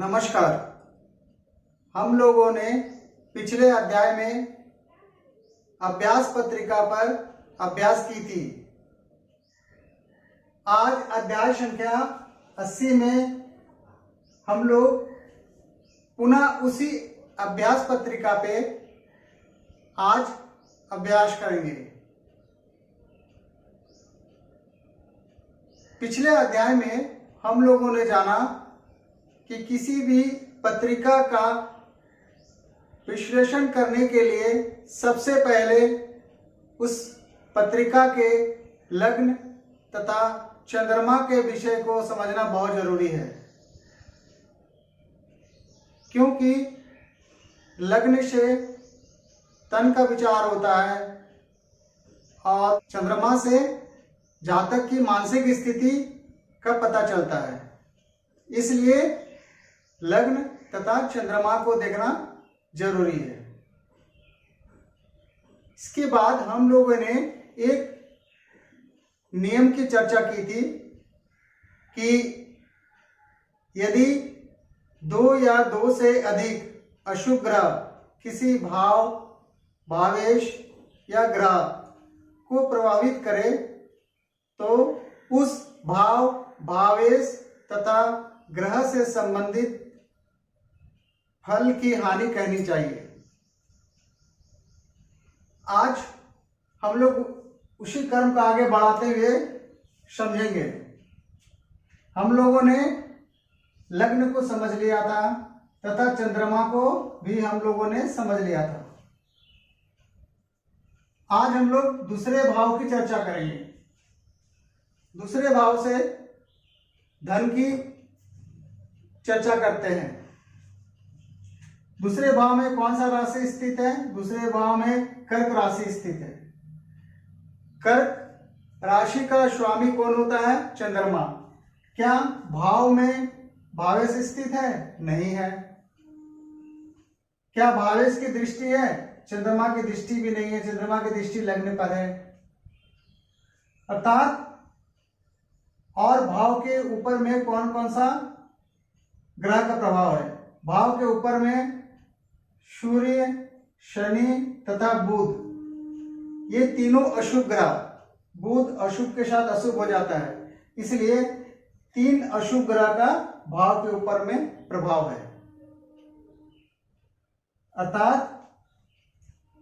नमस्कार। हम लोगों ने पिछले अध्याय में अभ्यास पत्रिका पर अभ्यास की थी। आज अध्याय संख्या 80 में हम लोग पुनः उसी अभ्यास पत्रिका पे आज अभ्यास करेंगे। पिछले अध्याय में हम लोगों ने जाना कि किसी भी पत्रिका का विश्लेषण करने के लिए सबसे पहले उस पत्रिका के लग्न तथा चंद्रमा के विषय को समझना बहुत जरूरी है, क्योंकि लग्न से तन का विचार होता है और चंद्रमा से जातक की मानसिक स्थिति का पता चलता है। इसलिए लग्न तथा चंद्रमा को देखना जरूरी है। इसके बाद हम लोगों ने एक नियम की चर्चा की थी कि यदि दो या दो से अधिक अशुभ ग्रह किसी भाव, भावेश या ग्रह को प्रभावित करे तो उस भाव, भावेश तथा ग्रह से संबंधित फल की हानि कहनी चाहिए। आज हम लोग उसी कर्म को आगे बढ़ाते हुए समझेंगे। हम लोगों ने लग्न को समझ लिया था तथा चंद्रमा को भी हम लोगों ने समझ लिया था। आज हम लोग दूसरे भाव की चर्चा करेंगे। दूसरे भाव से धन की चर्चा करते हैं। दूसरे भाव में कौन सा राशि स्थित है? दूसरे भाव में कर्क राशि स्थित है। कर्क राशि का स्वामी कौन होता है? चंद्रमा। क्या भाव में भावेश स्थित है? नहीं है। क्या भावेश की दृष्टि है? चंद्रमा की दृष्टि भी नहीं है। चंद्रमा की दृष्टि लग्न पर है। अर्थात और भाव के ऊपर में कौन कौन सा ग्रह का प्रभाव है? भाव के ऊपर में सूर्य, शनि तथा बुध, ये तीनों अशुभ ग्रह। बुध अशुभ के साथ अशुभ हो जाता है, इसलिए तीन अशुभ ग्रह का भाव के ऊपर में प्रभाव है। अर्थात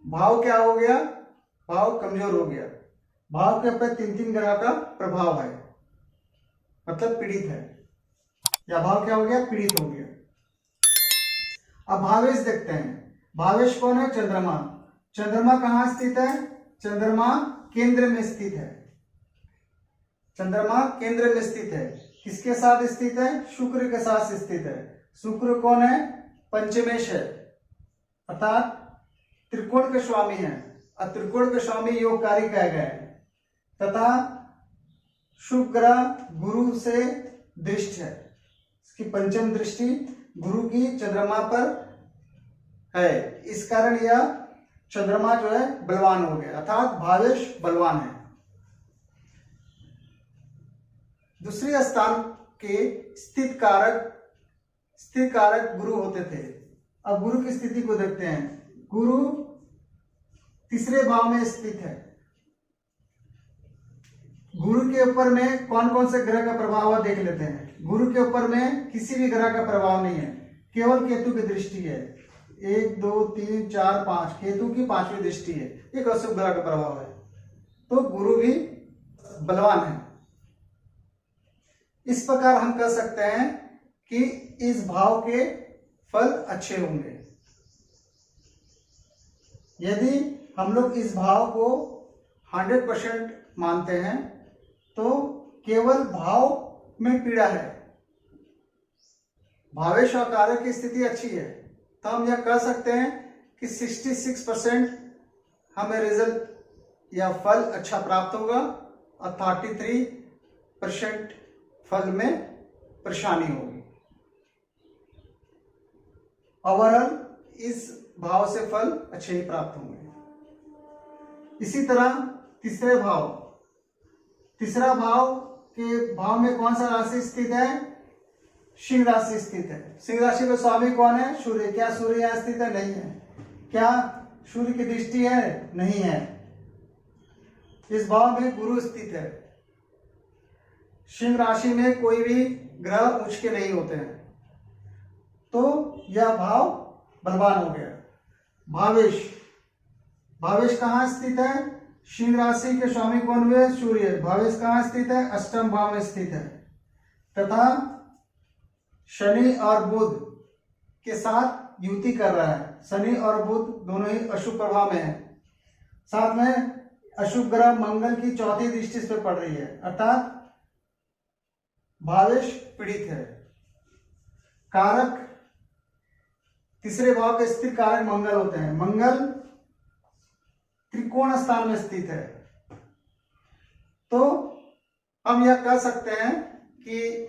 भाव क्या हो गया? भाव कमजोर हो गया। भाव के ऊपर तीन तीन ग्रह का प्रभाव है, मतलब पीड़ित है, या भाव क्या हो गया? पीड़ित हो गया। अब भावेश देखते हैं। भावेश कौन है? चंद्रमा। चंद्रमा कहाँ स्थित है? चंद्रमा केंद्र में स्थित है। चंद्रमा केंद्र में स्थित है। किसके साथ स्थित है? शुक्र के साथ स्थित है। शुक्र कौन है? पंचमेश है, अर्थात त्रिकोण के स्वामी है। और त्रिकोण के स्वामी योगकारी कहे गए हैं। तथा शुक्र ग्रह गुरु से दृष्ट है। इसकी पंचम दृष्टि गुरु की चंद्रमा पर है। इस कारण यह चंद्रमा जो है बलवान हो गया, अर्थात भावेश बलवान है। दूसरे स्थान के स्थित कारक गुरु होते थे। अब गुरु की स्थिति को देखते हैं। गुरु तीसरे भाव में स्थित है। गुरु के ऊपर में कौन कौन से ग्रह का प्रभाव है देख लेते हैं। गुरु के ऊपर में किसी भी ग्रह का प्रभाव नहीं है, केवल केतु की दृष्टि है। 1 2 3 4 5, केतु की 5वीं दृष्टि है। एक अशुभ ग्रह का प्रभाव है, तो गुरु भी बलवान है। इस प्रकार हम कह सकते हैं कि इस भाव के फल अच्छे होंगे। यदि हम लोग इस भाव को 100% मानते हैं तो केवल भाव में पीड़ा है, भावेश और कारक की स्थिति अच्छी है, तो हम यह कह सकते हैं कि 66% हमें रिजल्ट या फल अच्छा प्राप्त होगा और 33% फल में परेशानी होगी। ओवरऑल इस भाव से फल अच्छे ही प्राप्त होंगे। इसी तरह तीसरा भाव के भाव में कौन सा राशि स्थित है? सिंह राशि स्थित है। सिंह राशि का स्वामी कौन है? सूर्य। क्या सूर्य यहाँ स्थित है? नहीं है। क्या सूर्य की दृष्टि है? नहीं है। इस भाव में गुरु स्थित है। सिंह राशि में कोई भी ग्रह उच्च के नहीं होते हैं, तो यह भाव बलवान हो गया। भावेश, भावेश कहाँ स्थित है? सिंह राशि के स्वामी कौन हुए? सूर्य। भावेश कहाँ स्थित है? अष्टम भाव में स्थित है तथा शनि और बुध के साथ युति कर रहा है। शनि और बुध दोनों ही अशुभ प्रभाव में है। साथ में अशुभ ग्रह मंगल की चौथी दृष्टि इस पर पड़ रही है, अर्थात भावेश पीड़ित है। कारक, तीसरे भाव के स्थिर कारक मंगल होते हैं। मंगल त्रिकोण स्थान में स्थित है, तो हम यह कह सकते हैं कि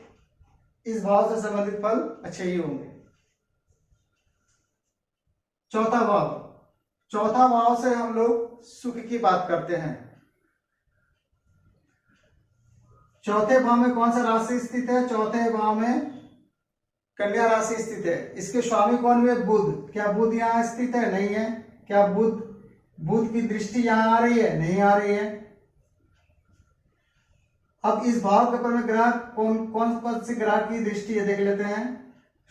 इस भाव से संबंधित फल अच्छे ही होंगे। चौथा भाव, चौथा भाव से हम लोग सुख की बात करते हैं। चौथे भाव में कौन सा राशि स्थित है? चौथे भाव में कन्या राशि स्थित है। इसके स्वामी कौन हुए? बुध। क्या बुध यहाँ स्थित है? नहीं है। क्या बुध की दृष्टि यहां आ रही है? नहीं आ रही है। अब इस भाव के ऊपर में ग्रह कौन से ग्रह की दृष्टि है देख लेते हैं।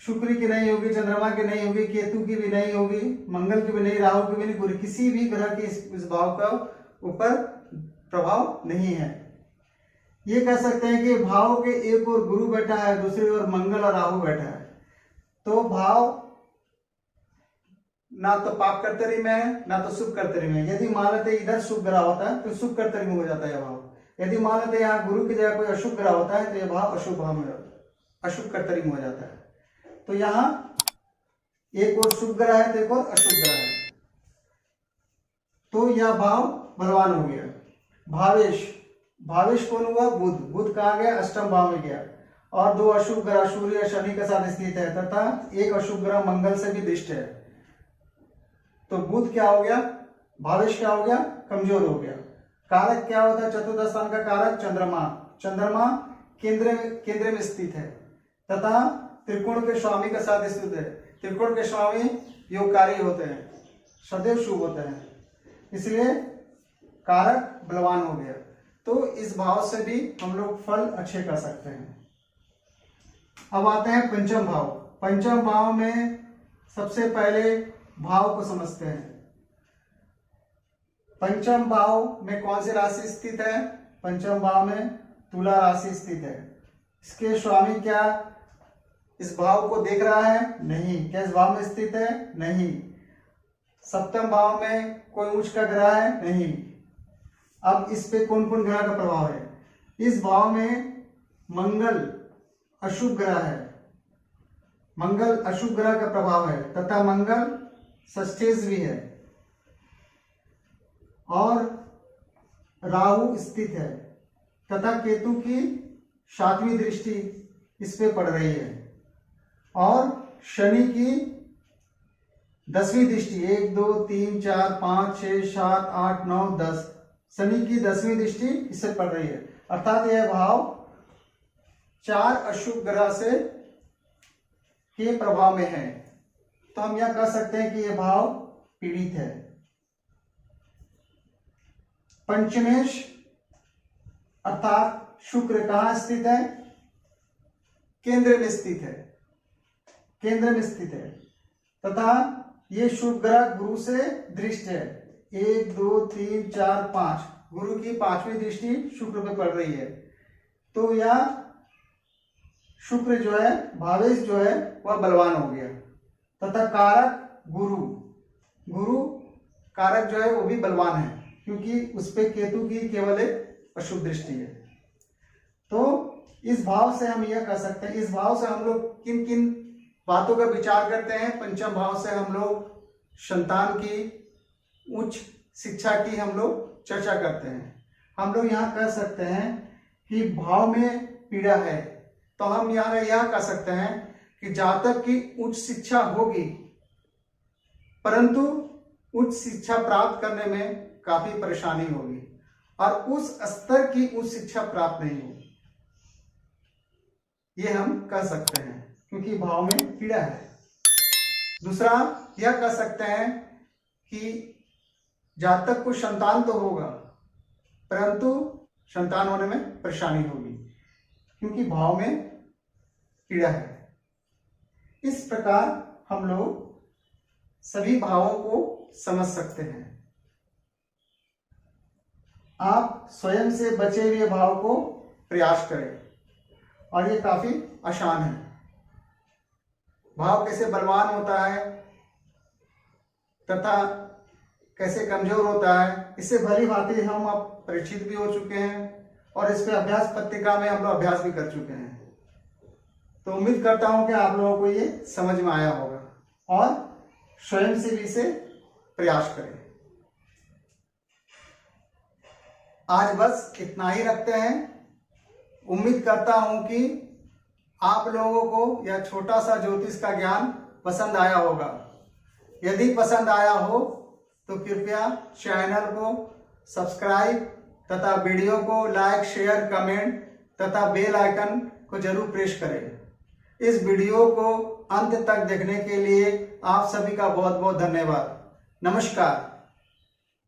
शुक्र की नहीं होगी, चंद्रमा की नहीं होगी, केतु की भी नहीं होगी, मंगल की भी नहीं, राहु की भी नहीं, पूरी किसी भी ग्रह की इस भाव का ऊपर प्रभाव नहीं है। ये कह सकते हैं कि भाव के एक ओर गुरु बैठा है, दूसरी ओर मंगल और राहु बैठा है, तो भाव ना तो पाप कर्तरी में है ना तो शुभ कर्तरी में है। यदि मान लेते इधर शुभ ग्रह होता है तो शुभ कर्तरी में हो जाता है यह भाव। यदि मान लेते यहाँ गुरु की जगह कोई अशुभ ग्रह होता है तो यह भाव अशुभ भाव में अशुभ कर्तरी में हो जाता है। तो यहाँ एक और शुभ ग्रह है तो एक और अशुभ ग्रह है, तो यह भाव बलवान हो गया। भावेश, भावेश कौन हुआ? बुध। बुध कहाँ गया? अष्टम भाव में गया। और दो अशुभ ग्रह सूर्य शनि के साथ स्थित है तथा एक अशुभ ग्रह मंगल से भी दृष्ट है, तो बुध क्या हो गया? भावेश क्या हो गया? कमजोर हो गया। कारक क्या होता है? चतुर्थ स्थान का कारक चंद्रमा। चंद्रमा केंद्र में स्थित है तथा त्रिकोण के स्वामी के साथ स्थित है। त्रिकोण के स्वामी योगकारी होते हैं, सदैव शुभ होते हैं, इसलिए कारक बलवान हो गया। तो इस भाव से भी हम लोग फल अच्छे कर सकते हैं। अब आते हैं पंचम भाव। पंचम भाव में सबसे पहले भाव को समझते हैं। पंचम भाव में कौन सी राशि स्थित है? पंचम भाव में तुला राशि स्थित है। इसके स्वामी क्या इस भाव को देख रहा है? नहीं। क्या इस भाव में स्थित है? नहीं। सप्तम भाव में कोई उच्च का ग्रह है? नहीं। अब इस पे कौन कौन ग्रह का प्रभाव है? इस भाव में मंगल अशुभ ग्रह है, मंगल अशुभ ग्रह का प्रभाव है तथा मंगल षष्ठेश भी है और राहु स्थित है तथा केतु की 7वीं दृष्टि इस पे पड़ रही है और शनि की 10वीं दृष्टि 1 2 3 4 5 6 7 8 9 10 शनि की 10वीं दृष्टि इससे पड़ रही है, अर्थात यह भाव 4 अशुभ ग्रह से के प्रभाव में है। तो हम यह कह सकते हैं कि यह भाव पीड़ित है। पंचमेश अर्थात शुक्र कहां स्थित है? केंद्र में स्थित है, केंद्र में स्थित है तथा ये शुभ ग्रह गुरु से दृष्ट है। 1 2 3 4 5 गुरु की 5वीं दृष्टि शुक्र पे पड़ रही है, तो यह शुक्र जो है भावेश जो है वह बलवान हो गया तथा कारक गुरु कारक जो है वो भी बलवान है क्योंकि उस पे केतु की केवल एक अशुभ दृष्टि है। तो इस भाव से हम यह कह सकते हैं, इस भाव से हम लोग किन किन बातों का विचार करते हैं? पंचम भाव से हम लोग संतान की उच्च शिक्षा की हम लोग चर्चा करते हैं। हम लोग यहाँ कह सकते हैं कि भाव में पीड़ा है, तो हम यहाँ यह कह सकते हैं कि जातक की उच्च शिक्षा होगी परंतु उच्च शिक्षा प्राप्त करने में काफी परेशानी होगी और उस स्तर की उच्च शिक्षा प्राप्त नहीं होगी, ये हम कह सकते हैं। क्योंकि भाव में पीड़ा है। दूसरा यह कह सकते हैं कि जातक को संतान तो होगा परंतु संतान होने में परेशानी होगी क्योंकि भाव में पीड़ा है। इस प्रकार हम लोग सभी भावों को समझ सकते हैं। आप स्वयं से बचे हुए भाव को प्रयास करें और ये काफी आसान है। भाव कैसे बलवान होता है तथा कैसे कमजोर होता है, इससे भली भांति हम अब परिचित भी हो चुके हैं और इस पे अभ्यास पत्रिका में हम लोग अभ्यास भी कर चुके हैं। तो उम्मीद करता हूं कि आप लोगों को ये समझ में आया होगा और स्वयं से भी इसे प्रयास करें। आज बस इतना ही रखते हैं। उम्मीद करता हूं कि आप लोगों को यह छोटा सा ज्योतिष का ज्ञान पसंद आया होगा। यदि पसंद आया हो तो कृपया चैनल को सब्सक्राइब तथा वीडियो को लाइक, शेयर, कमेंट तथा बेल आइकन को जरूर प्रेस करें। इस वीडियो को अंत तक देखने के लिए आप सभी का बहुत बहुत धन्यवाद। नमस्कार।